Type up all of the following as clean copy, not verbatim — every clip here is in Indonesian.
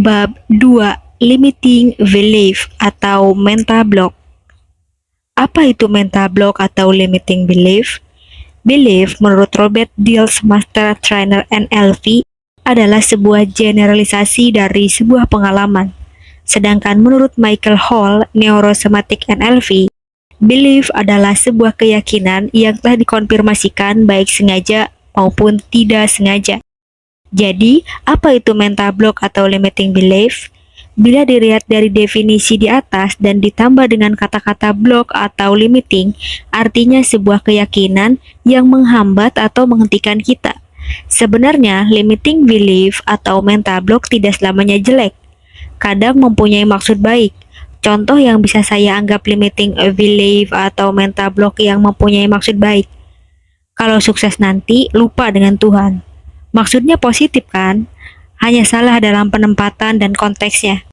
Bab 2. Limiting belief atau mental block. Apa itu mental block atau limiting belief? Belief menurut Robert Dills, Master Trainer NLP, adalah sebuah generalisasi dari sebuah pengalaman. Sedangkan menurut Michael Hall, Neurosemantic NLP, belief adalah sebuah keyakinan yang telah dikonfirmasikan baik sengaja maupun tidak sengaja. Jadi, apa itu mental block atau limiting belief? Bila dilihat dari definisi di atas dan ditambah dengan kata-kata block atau limiting, artinya sebuah keyakinan yang menghambat atau menghentikan kita. Sebenarnya, limiting belief atau mental block tidak selamanya jelek. Kadang mempunyai maksud baik. Contoh yang bisa saya anggap limiting belief atau mental block yang mempunyai maksud baik. Kalau sukses nanti, lupa dengan Tuhan. Maksudnya positif kan? Hanya salah dalam penempatan dan konteksnya.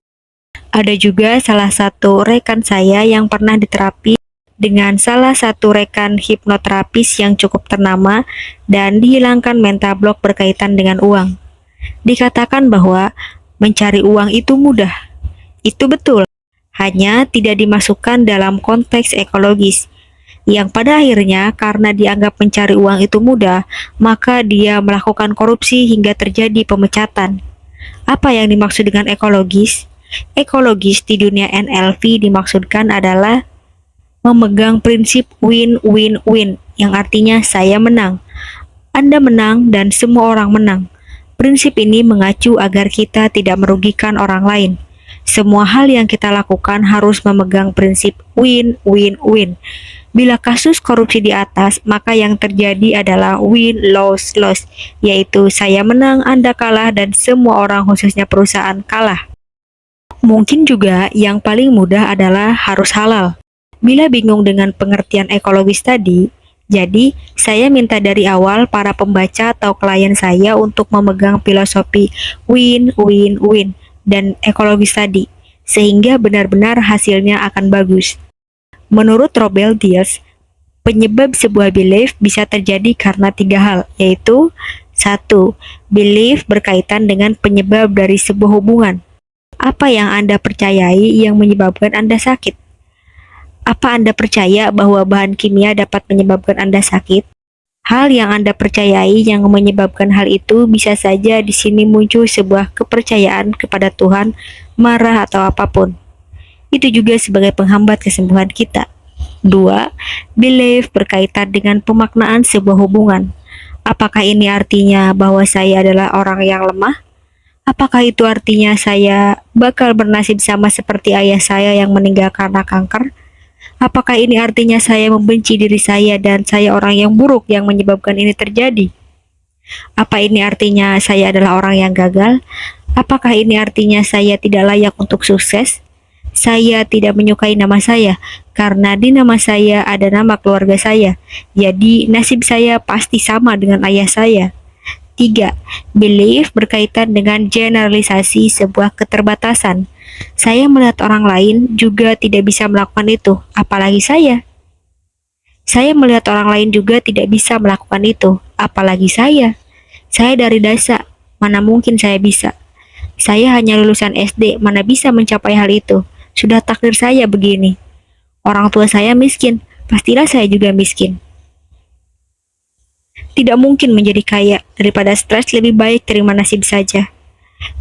Ada juga salah satu rekan saya yang pernah diterapi dengan salah satu rekan hipnoterapis yang cukup ternama dan dihilangkan mental block berkaitan dengan uang. Dikatakan bahwa mencari uang itu mudah. Itu betul. Hanya tidak dimasukkan dalam konteks ekologis. Yang pada akhirnya karena dianggap mencari uang itu mudah, maka dia melakukan korupsi hingga terjadi pemecatan. Apa yang dimaksud dengan ekologis? Ekologis di dunia NLP dimaksudkan adalah memegang prinsip win-win-win, yang artinya saya menang, Anda menang, dan semua orang menang. Prinsip ini mengacu agar kita tidak merugikan orang lain. Semua hal yang kita lakukan harus memegang prinsip win-win-win. Bila kasus korupsi di atas, maka yang terjadi adalah win-loss-loss, yaitu saya menang, Anda kalah, dan semua orang khususnya perusahaan kalah. Mungkin juga yang paling mudah adalah harus halal. Bila bingung dengan pengertian ekologis tadi, jadi saya minta dari awal para pembaca atau klien saya untuk memegang filosofi win-win-win dan ekologis tadi, sehingga benar-benar hasilnya akan bagus. Menurut Robert Dills, penyebab sebuah belief bisa terjadi karena 3 hal, yaitu 1. Belief berkaitan dengan penyebab dari sebuah hubungan. Apa yang Anda percayai yang menyebabkan Anda sakit? Apa Anda percaya bahwa bahan kimia dapat menyebabkan Anda sakit? Hal yang Anda percayai yang menyebabkan hal itu bisa saja di sini muncul sebuah kepercayaan kepada Tuhan, marah atau apapun. Itu juga sebagai penghambat kesembuhan kita. 2. Belief berkaitan dengan pemaknaan sebuah hubungan. Apakah ini artinya bahwa saya adalah orang yang lemah? Apakah itu artinya saya bakal bernasib sama seperti ayah saya yang meninggal karena kanker? Apakah ini artinya saya membenci diri saya dan saya orang yang buruk yang menyebabkan ini terjadi? Apa ini artinya saya adalah orang yang gagal? Apakah ini artinya saya tidak layak untuk sukses? Saya tidak menyukai nama saya, karena di nama saya ada nama keluarga saya. Jadi, nasib saya pasti sama dengan ayah saya. 3. Belief berkaitan dengan generalisasi sebuah keterbatasan. Saya melihat orang lain juga tidak bisa melakukan itu, apalagi saya. Saya melihat orang lain juga tidak bisa melakukan itu, apalagi saya. Saya dari desa, mana mungkin saya bisa. Saya hanya lulusan SD, mana bisa mencapai hal itu. Sudah takdir saya begini. Orang tua saya miskin, pastilah saya juga miskin. Tidak mungkin menjadi kaya, daripada stres lebih baik terima nasib saja.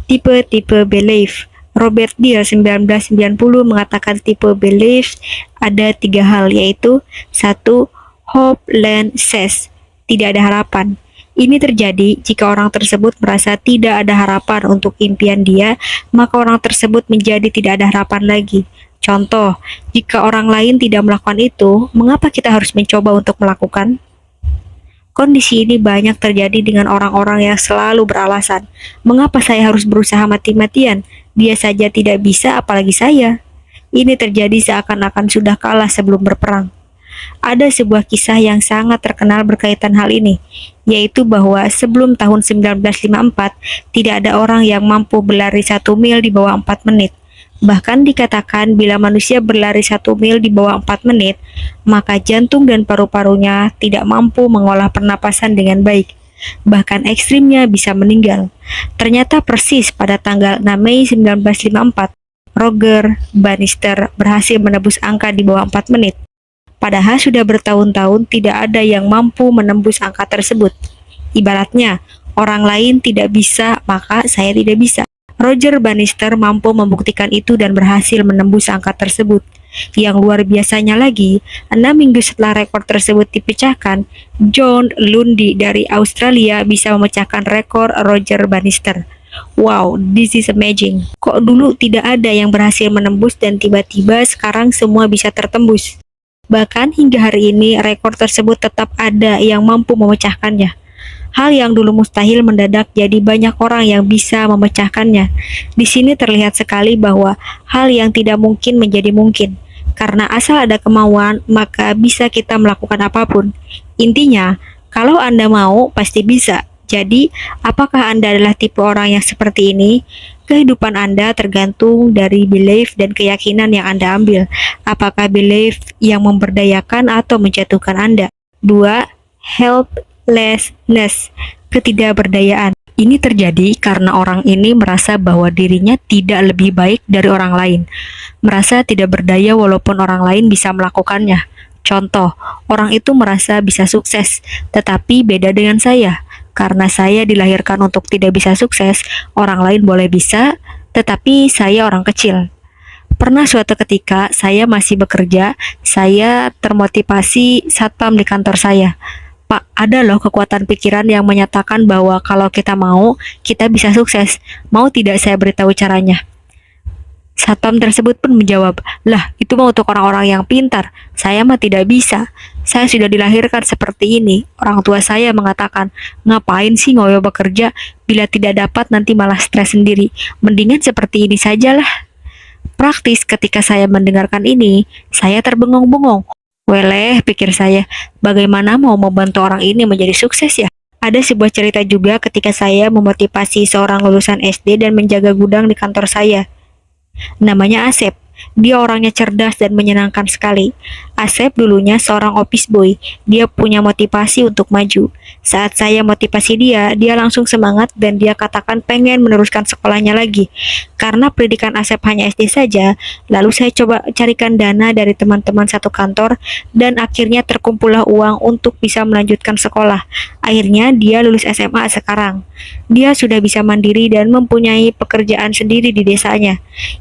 Tipe-tipe belief. Robert Dills 1990 mengatakan tipe belief ada 3 hal, yaitu 1. Hopelessness, tidak ada harapan. Ini terjadi jika orang tersebut merasa tidak ada harapan untuk impian dia, maka orang tersebut menjadi tidak ada harapan lagi. Contoh, jika orang lain tidak melakukan itu, mengapa kita harus mencoba untuk melakukan? Kondisi ini banyak terjadi dengan orang-orang yang selalu beralasan, mengapa saya harus berusaha mati-matian? Dia saja tidak bisa, apalagi saya. Ini terjadi seakan-akan sudah kalah sebelum berperang. Ada sebuah kisah yang sangat terkenal berkaitan hal ini, yaitu bahwa sebelum tahun 1954, tidak ada orang yang mampu berlari 1 mil di bawah 4 menit. Bahkan dikatakan bila manusia berlari 1 mil di bawah 4 menit, maka jantung dan paru-parunya tidak mampu mengolah pernapasan dengan baik. bahkan ekstrimnya bisa meninggal. Ternyata persis pada tanggal 6 Mei 1954, Roger Bannister berhasil menembus angka di bawah 4 menit. Padahal sudah bertahun-tahun tidak ada yang mampu menembus angka tersebut. Ibaratnya, orang lain tidak bisa, maka saya tidak bisa. Roger Bannister mampu membuktikan itu dan berhasil menembus angka tersebut. Yang luar biasanya lagi, 6 minggu setelah rekor tersebut dipecahkan, John Lundy dari Australia bisa memecahkan rekor Roger Bannister. Wow, this is amazing. Kok dulu tidak ada yang berhasil menembus dan tiba-tiba sekarang semua bisa tertembus. Bahkan hingga hari ini rekor tersebut tetap ada yang mampu memecahkannya. Hal yang dulu mustahil mendadak jadi banyak orang yang bisa memecahkannya. Di sini terlihat sekali bahwa hal yang tidak mungkin menjadi mungkin. Karena asal ada kemauan, maka bisa kita melakukan apapun. Intinya, kalau Anda mau, pasti bisa. Jadi, apakah Anda adalah tipe orang yang seperti ini? Kehidupan Anda tergantung dari belief dan keyakinan yang Anda ambil. Apakah belief yang memberdayakan atau menjatuhkan Anda? 2. Helplessness, ketidakberdayaan. Ini terjadi karena orang ini merasa bahwa dirinya tidak lebih baik dari orang lain. Merasa tidak berdaya walaupun orang lain bisa melakukannya. Contoh, orang itu merasa bisa sukses, tetapi beda dengan saya. Karena saya dilahirkan untuk tidak bisa sukses, orang lain boleh bisa, tetapi saya orang kecil. Pernah suatu ketika saya masih bekerja, saya termotivasi satpam di kantor saya. Pak, ada loh kekuatan pikiran yang menyatakan bahwa kalau kita mau, kita bisa sukses. Mau tidak saya beritahu caranya? Satpam tersebut pun menjawab, lah itu mah untuk orang-orang yang pintar, saya mah tidak bisa. Saya sudah dilahirkan seperti ini. Orang tua saya mengatakan, ngapain sih ngoyo bekerja, bila tidak dapat nanti malah stres sendiri. Mendingan seperti ini sajalah. Praktis ketika saya mendengarkan ini, saya terbengong-bengong. Weleh, pikir saya, bagaimana mau membantu orang ini menjadi sukses ya? Ada sebuah cerita juga ketika saya memotivasi seorang lulusan SD dan menjaga gudang di kantor saya. Namanya Asep. Dia orangnya cerdas dan menyenangkan sekali. Asep dulunya seorang office boy. Dia punya motivasi untuk maju. Saat saya motivasi dia, dia langsung semangat dan dia katakan pengen meneruskan sekolahnya lagi. Karena pendidikan Asep hanya SD saja, lalu saya coba carikan dana dari teman-teman satu kantor dan akhirnya terkumpullah uang untuk bisa melanjutkan sekolah. Akhirnya dia lulus SMA sekarang. Dia sudah bisa mandiri dan mempunyai pekerjaan sendiri di desanya.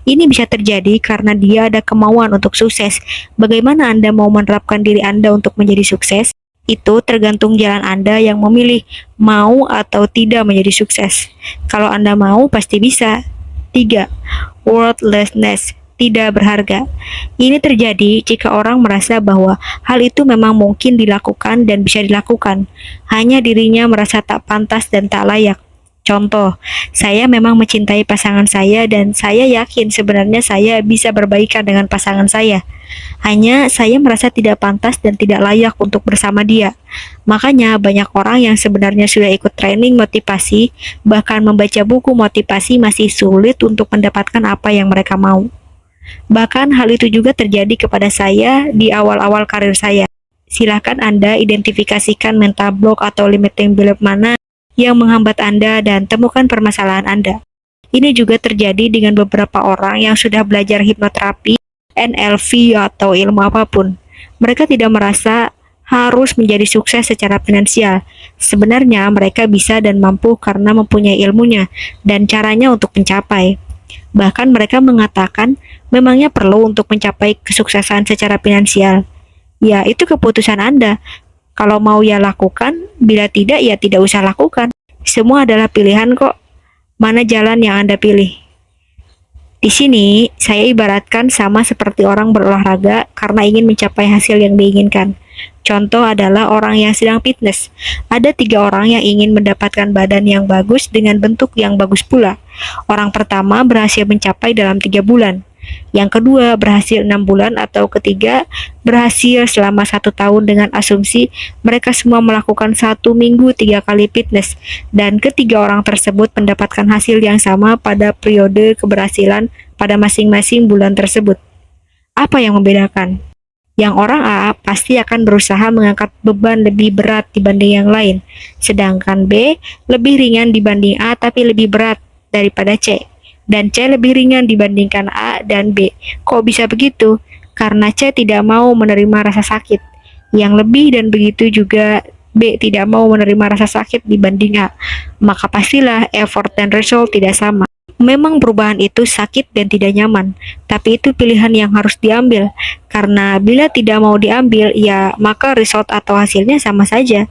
Ini bisa terjadi karena dia ada kemauan untuk sukses. Bagaimana Anda mau menerapkan diri Anda untuk menjadi sukses? Itu tergantung jalan Anda yang memilih mau atau tidak menjadi sukses. Kalau Anda mau, pasti bisa. 3. Worthlessness, tidak berharga. Ini terjadi jika orang merasa bahwa hal itu memang mungkin dilakukan dan bisa dilakukan. Hanya dirinya merasa tak pantas dan tak layak. Contoh, saya memang mencintai pasangan saya dan saya yakin sebenarnya saya bisa berbaikan dengan pasangan saya. Hanya saya merasa tidak pantas dan tidak layak untuk bersama dia. Makanya banyak orang yang sebenarnya sudah ikut training motivasi, bahkan membaca buku motivasi masih sulit untuk mendapatkan apa yang mereka mau. Bahkan hal itu juga terjadi kepada saya di awal-awal karir saya. Silakan Anda identifikasikan mental block atau limiting belief mana yang menghambat Anda dan temukan permasalahan Anda. Ini juga terjadi dengan beberapa orang yang sudah belajar hipnoterapi, NLP, atau ilmu apapun. Mereka tidak merasa harus menjadi sukses secara finansial. Sebenarnya mereka bisa dan mampu karena mempunyai ilmunya dan caranya untuk mencapai. Bahkan mereka mengatakan memangnya perlu untuk mencapai kesuksesan secara finansial. Ya, itu keputusan Anda. Kalau mau ya lakukan, bila tidak ya tidak usah lakukan. Semua adalah pilihan kok. Mana jalan yang Anda pilih? Di sini, saya ibaratkan sama seperti orang berolahraga karena ingin mencapai hasil yang diinginkan. Contoh adalah orang yang sedang fitness. Ada 3 orang yang ingin mendapatkan badan yang bagus dengan bentuk yang bagus pula. Orang pertama berhasil mencapai dalam 3 bulan. Yang kedua berhasil 6 bulan atau ketiga berhasil selama 1 tahun dengan asumsi mereka semua melakukan 1 minggu 3 kali fitness dan ketiga orang tersebut mendapatkan hasil yang sama pada periode keberhasilan pada masing-masing bulan tersebut. Apa yang membedakan? Yang orang A pasti akan berusaha mengangkat beban lebih berat dibanding yang lain, sedangkan B lebih ringan dibanding A tapi lebih berat daripada C, dan C lebih ringan dibandingkan A dan B. Kok bisa begitu? Karena C tidak mau menerima rasa sakit yang lebih dan begitu juga B tidak mau menerima rasa sakit dibanding A. Maka pastilah effort dan result tidak sama. Memang perubahan itu sakit dan tidak nyaman, tapi itu pilihan yang harus diambil. Karena bila tidak mau diambil, ya maka result atau hasilnya sama saja.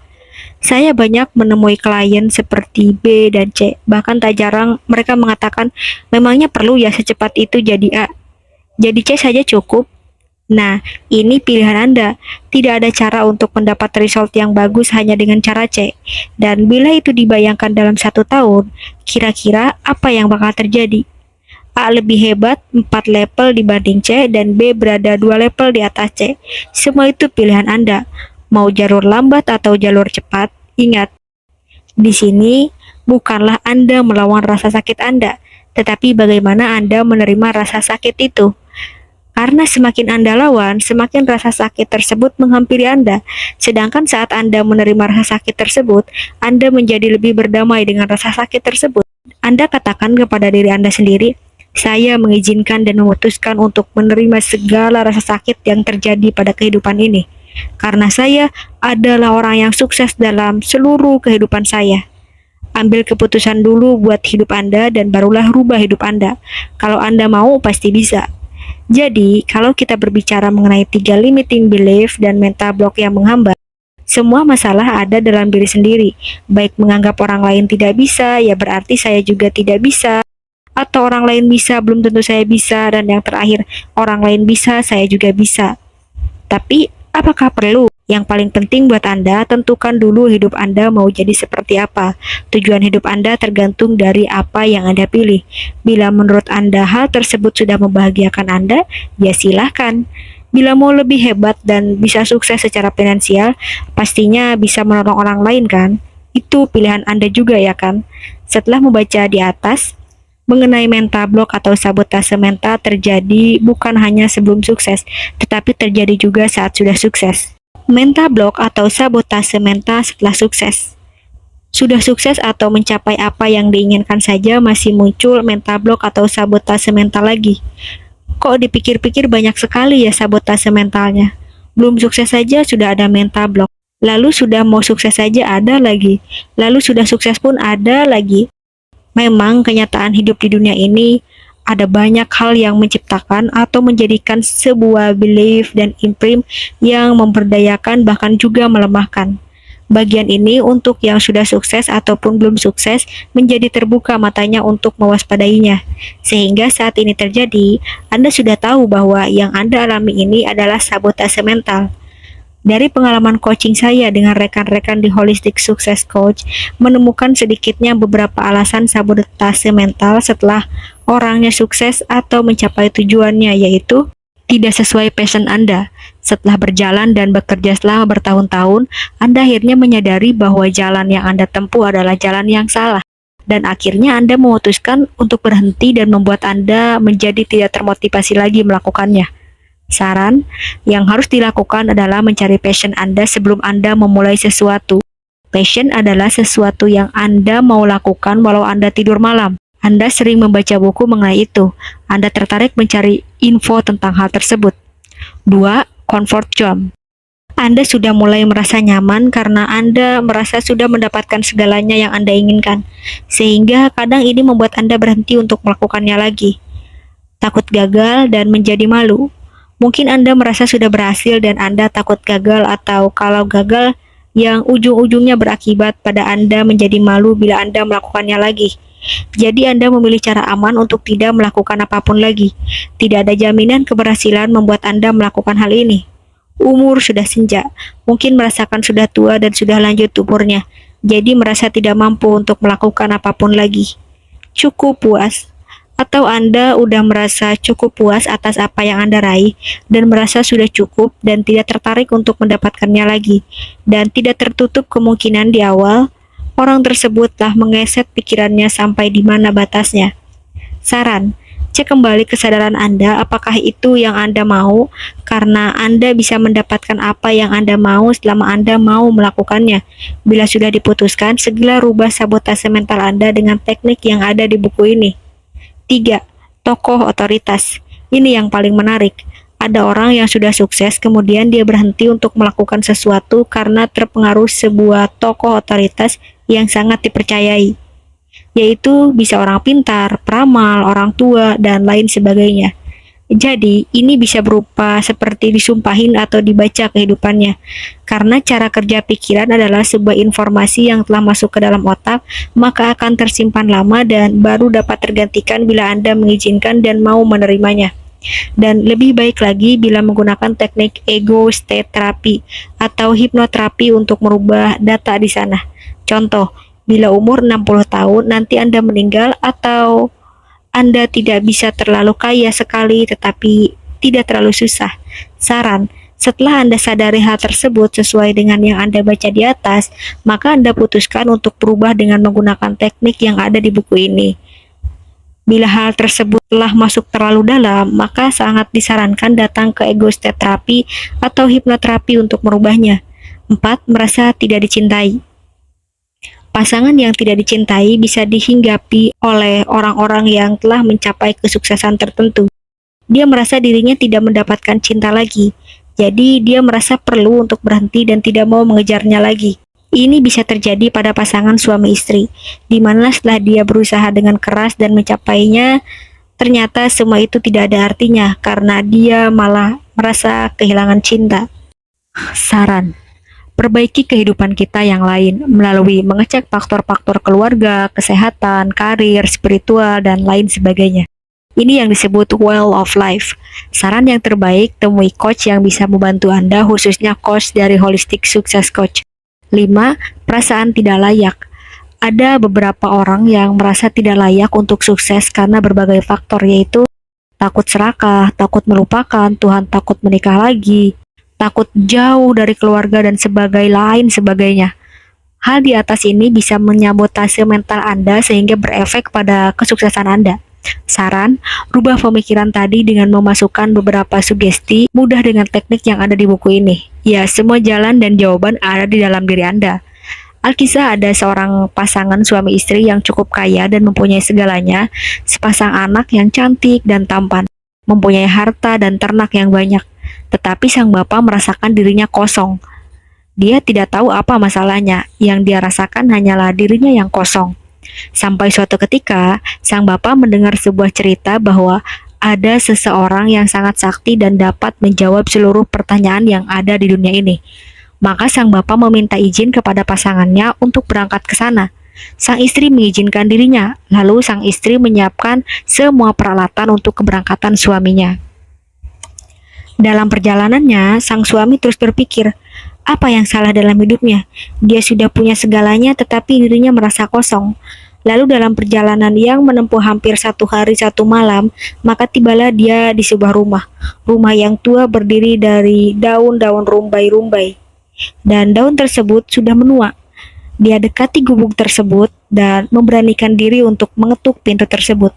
Saya banyak menemui klien seperti B dan C, bahkan tak jarang mereka mengatakan, memangnya perlu ya secepat itu jadi A? Jadi C saja cukup. Nah, ini pilihan Anda. Tidak ada cara untuk mendapat result yang bagus hanya dengan cara C. Dan bila itu dibayangkan dalam 1 tahun, kira-kira apa yang bakal terjadi? A lebih hebat 4 level dibanding C dan B berada 2 level di atas C. Semua itu pilihan Anda. Mau jalur lambat atau jalur cepat, ingat, di sini bukanlah Anda melawan rasa sakit Anda, tetapi bagaimana Anda menerima rasa sakit itu. Karena semakin Anda lawan, semakin rasa sakit tersebut menghampiri Anda. Sedangkan saat Anda menerima rasa sakit tersebut, Anda menjadi lebih berdamai dengan rasa sakit tersebut. Anda katakan kepada diri Anda sendiri, saya mengizinkan dan memutuskan untuk menerima segala rasa sakit yang terjadi pada kehidupan ini. Karena saya adalah orang yang sukses dalam seluruh kehidupan saya. Ambil keputusan dulu buat hidup Anda dan barulah rubah hidup Anda. Kalau Anda mau, pasti bisa. Jadi, kalau kita berbicara mengenai 3 limiting belief dan mental block yang menghambat, semua masalah ada dalam diri sendiri. Baik menganggap orang lain tidak bisa, ya berarti saya juga tidak bisa. Atau orang lain bisa, belum tentu saya bisa. Dan yang terakhir, orang lain bisa, saya juga bisa. Tapi, apakah perlu? Yang paling penting buat Anda, tentukan dulu hidup Anda mau jadi seperti apa. Tujuan hidup Anda tergantung dari apa yang Anda pilih. Bila menurut Anda hal tersebut sudah membahagiakan Anda, ya silahkan. Bila mau lebih hebat dan bisa sukses secara finansial, pastinya bisa menolong orang lain kan? Itu pilihan Anda juga ya kan? Setelah membaca di atas, mengenai mental block atau sabotase mental terjadi bukan hanya sebelum sukses, tetapi terjadi juga saat sudah sukses. Mental block atau sabotase mental setelah sukses. Sudah sukses atau mencapai apa yang diinginkan saja masih muncul mental block atau sabotase mental lagi. Kok dipikir-pikir banyak sekali ya sabotase mentalnya. Belum sukses saja sudah ada mental block. Lalu sudah mau sukses saja ada lagi. Lalu sudah sukses pun ada lagi. Memang kenyataan hidup di dunia ini ada banyak hal yang menciptakan atau menjadikan sebuah belief dan imprint yang memberdayakan bahkan juga melemahkan. Bagian ini untuk yang sudah sukses ataupun belum sukses menjadi terbuka matanya untuk mewaspadainya. Sehingga saat ini terjadi, Anda sudah tahu bahwa yang Anda alami ini adalah sabotase mental. Dari pengalaman coaching saya dengan rekan-rekan di Holistic Success Coach, menemukan sedikitnya beberapa alasan sabotase mental setelah orangnya sukses atau mencapai tujuannya, yaitu tidak sesuai passion Anda. Setelah berjalan dan bekerja selama bertahun-tahun, Anda akhirnya menyadari bahwa jalan yang Anda tempuh adalah jalan yang salah. Dan akhirnya Anda memutuskan untuk berhenti dan membuat Anda menjadi tidak termotivasi lagi melakukannya. Saran yang harus dilakukan adalah mencari passion Anda sebelum Anda memulai sesuatu. Passion adalah sesuatu yang Anda mau lakukan walau Anda tidur malam. Anda sering membaca buku mengenai itu. Anda tertarik mencari info tentang hal tersebut. 2. Comfort zone. Anda sudah mulai merasa nyaman karena Anda merasa sudah mendapatkan segalanya yang Anda inginkan. Sehingga kadang ini membuat Anda berhenti untuk melakukannya lagi. Takut gagal dan menjadi malu. Mungkin Anda merasa sudah berhasil dan Anda takut gagal, atau kalau gagal yang ujung-ujungnya berakibat pada Anda menjadi malu bila Anda melakukannya lagi. Jadi Anda memilih cara aman untuk tidak melakukan apapun lagi. Tidak ada jaminan keberhasilan membuat Anda melakukan hal ini. Umur sudah senja, mungkin merasakan sudah tua dan sudah lanjut umurnya. Jadi merasa tidak mampu untuk melakukan apapun lagi. Cukup puas. Atau Anda udah merasa cukup puas atas apa yang Anda raih dan merasa sudah cukup dan tidak tertarik untuk mendapatkannya lagi, dan tidak tertutup kemungkinan di awal orang tersebut telah mengeset pikirannya sampai di mana batasnya. Saran, cek kembali kesadaran Anda, apakah itu yang Anda mau, karena Anda bisa mendapatkan apa yang Anda mau selama Anda mau melakukannya. Bila sudah diputuskan, segera rubah sabotase mental Anda dengan teknik yang ada di buku ini. 3. Tokoh otoritas. Ini yang paling menarik. Ada orang yang sudah sukses, kemudian dia berhenti untuk melakukan sesuatu karena terpengaruh sebuah tokoh otoritas yang sangat dipercayai, yaitu bisa orang pintar, peramal, orang tua, dan lain sebagainya. Jadi, ini bisa berupa seperti disumpahin atau dibaca kehidupannya. Karena cara kerja pikiran adalah sebuah informasi yang telah masuk ke dalam otak, maka akan tersimpan lama dan baru dapat tergantikan bila Anda mengizinkan dan mau menerimanya. Dan lebih baik lagi bila menggunakan teknik ego state therapy atau hipnoterapi untuk merubah data di sana. Contoh, bila umur 60 tahun nanti Anda meninggal atau Anda tidak bisa terlalu kaya sekali tetapi tidak terlalu susah. Saran, setelah Anda sadari hal tersebut sesuai dengan yang Anda baca di atas, maka Anda putuskan untuk berubah dengan menggunakan teknik yang ada di buku ini. Bila hal tersebut telah masuk terlalu dalam, maka sangat disarankan datang ke ego state therapy atau hipnoterapi untuk merubahnya. 4. Merasa tidak dicintai. Pasangan yang tidak dicintai bisa dihinggapi oleh orang-orang yang telah mencapai kesuksesan tertentu. Dia merasa dirinya tidak mendapatkan cinta lagi, jadi dia merasa perlu untuk berhenti dan tidak mau mengejarnya lagi. Ini bisa terjadi pada pasangan suami istri, di mana setelah dia berusaha dengan keras dan mencapainya, ternyata semua itu tidak ada artinya karena dia malah merasa kehilangan cinta. Saran, perbaiki kehidupan kita yang lain melalui mengecek faktor-faktor keluarga, kesehatan, karir, spiritual, dan lain sebagainya. Ini yang disebut well of life. Saran yang terbaik, temui coach yang bisa membantu Anda, khususnya coach dari Holistic Success Coach. 5. Perasaan tidak layak. Ada beberapa orang yang merasa tidak layak untuk sukses karena berbagai faktor, yaitu takut serakah, takut melupakan, Tuhan takut menikah lagi, takut jauh dari keluarga, dan lain sebagainya. Hal di atas ini bisa menyabotase mental Anda sehingga berefek pada kesuksesan Anda. Saran, rubah pemikiran tadi dengan memasukkan beberapa sugesti mudah dengan teknik yang ada di buku ini. Ya, semua jalan dan jawaban ada di dalam diri Anda. Alkisah ada seorang pasangan suami istri yang cukup kaya dan mempunyai segalanya, sepasang anak yang cantik dan tampan, mempunyai harta dan ternak yang banyak. Tetapi sang bapak merasakan dirinya kosong. Dia tidak tahu apa masalahnya, yang dia rasakan hanyalah dirinya yang kosong. Sampai suatu ketika, sang bapak mendengar sebuah cerita bahwa ada seseorang yang sangat sakti dan dapat menjawab seluruh pertanyaan yang ada di dunia ini. Maka sang bapak meminta izin kepada pasangannya untuk berangkat ke sana. Sang istri mengizinkan dirinya, lalu sang istri menyiapkan semua peralatan untuk keberangkatan suaminya. Dalam perjalanannya, sang suami terus berpikir, apa yang salah dalam hidupnya? Dia sudah punya segalanya tetapi dirinya merasa kosong. Lalu dalam perjalanan yang menempuh hampir 1 hari 1 malam, maka tibalah dia di sebuah rumah. Rumah yang tua berdiri dari daun-daun rumbai-rumbai. Dan daun tersebut sudah menua. Dia dekati gubuk tersebut dan memberanikan diri untuk mengetuk pintu tersebut.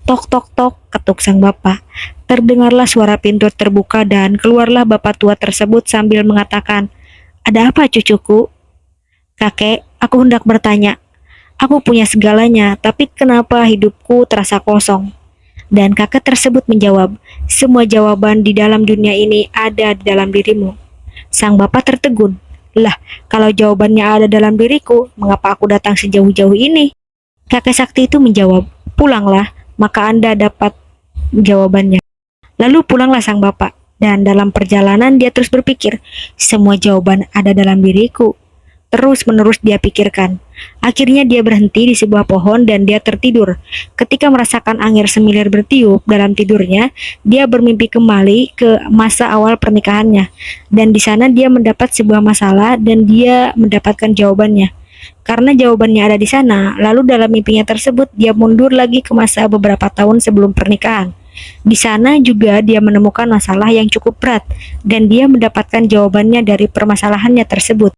Tok tok tok, ketuk sang bapak. Terdengarlah suara pintu terbuka dan keluarlah bapak tua tersebut sambil mengatakan, "Ada apa cucuku?" "Kakek, aku hendak bertanya. Aku punya segalanya, tapi kenapa hidupku terasa kosong?" Dan kakek tersebut menjawab, "Semua jawaban di dalam dunia ini ada di dalam dirimu." Sang bapak tertegun. "Lah, kalau jawabannya ada dalam diriku, mengapa aku datang sejauh-jauh ini?" Kakek sakti itu menjawab, "Pulanglah, maka Anda dapat jawabannya." Lalu pulanglah sang bapak, dan dalam perjalanan dia terus berpikir, semua jawaban ada dalam diriku. Terus-menerus dia pikirkan. Akhirnya dia berhenti di sebuah pohon dan dia tertidur. Ketika merasakan angin semilir bertiup dalam tidurnya, dia bermimpi kembali ke masa awal pernikahannya. Dan di sana dia mendapat sebuah masalah dan dia mendapatkan jawabannya. Karena jawabannya ada di sana, lalu dalam mimpinya tersebut dia mundur lagi ke masa beberapa tahun sebelum pernikahan. Di sana juga dia menemukan masalah yang cukup berat dan dia mendapatkan jawabannya dari permasalahannya tersebut.